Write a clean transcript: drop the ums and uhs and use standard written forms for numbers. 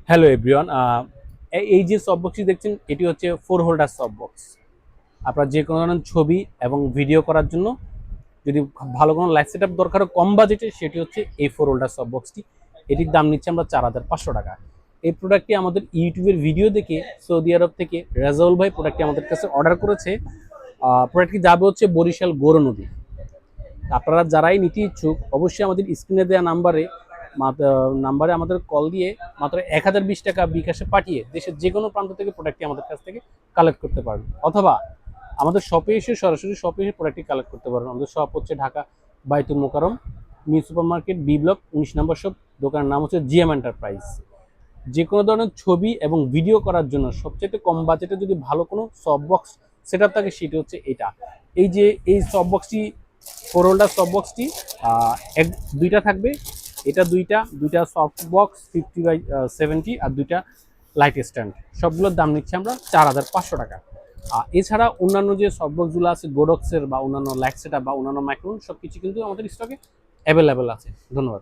Hello everyone, এই যে soft বক্সটি দেখছেন এটি হচ্ছে 4 হোল্ডার সফট বক্স। আপনার যে কোনো ধরনের ছবি এবং ভিডিও করার জন্য যদি ভালো কোনো লাইট সেট আপ দরকার কম বাজেটে, সেটি হচ্ছে এই 4 হোল্ডার সফট বক্সটি। এটির দাম নিচ্ছে আমরা 4,500 টাকা। এই প্রোডাক্টটি আমাদের ইউটিউবের ভিডিও দেখে সৌদি আরব থেকে রাজাউল ভাই প্রোডাক্টটি আমাদের কাছে অর্ডার করেছে। প্রোডাক্টটি যাবে হচ্ছে বরিশাল গৌর নদী। আপনারা যারাই নিতে ইচ্ছুক অবশ্যই আমাদের স্ক্রিনে দেওয়া নাম্বারে আমাদের কল দিয়ে মাত্র 1020 টাকা বিকাশে পাঠিয়ে দেশের যে কোনো প্রান্ত থেকে প্রোডাক্টটি আমাদের কাছ থেকে কালেক্ট করতে পারবেন, অথবা আমাদের শপে এসে সরাসরি শপে এসে প্রোডাক্টটি কালেক্ট করতে পারবেন। আমাদের শপ হচ্ছে Dhaka Baitul Mukarram new super market B block 19 number shop. দোকানের নাম হচ্ছে জিএম এন্টারপ্রাইজ। যে কোনো ধরনের ছবি এবং ভিডিও করার জন্য সবচেয়ে কম বাজেটে যদি ভালো কোনো সফট বক্স সেট আপ থাকে সেটি হচ্ছে এটা। এই সফট বক্সটি 4 হোল্ডার সফট বক্সটি দুইটা থাকবে। এটা দুইটা সফট বক্স 50/70 আর দুইটা লাইট স্ট্যান্ড। সবগুলোর দাম নিচ্ছে আমরা 4,500 টাকা। এছাড়া অন্যান্য যে সফট বক্সগুলো আছে গোডক্সের বা অন্যান্য লাইট সেট আপ বা অন্যান্য মাইক্রোফোন সব কিছু কিন্তু আমাদের স্টকে অ্যাভেলেবেল আছে। ধন্যবাদ।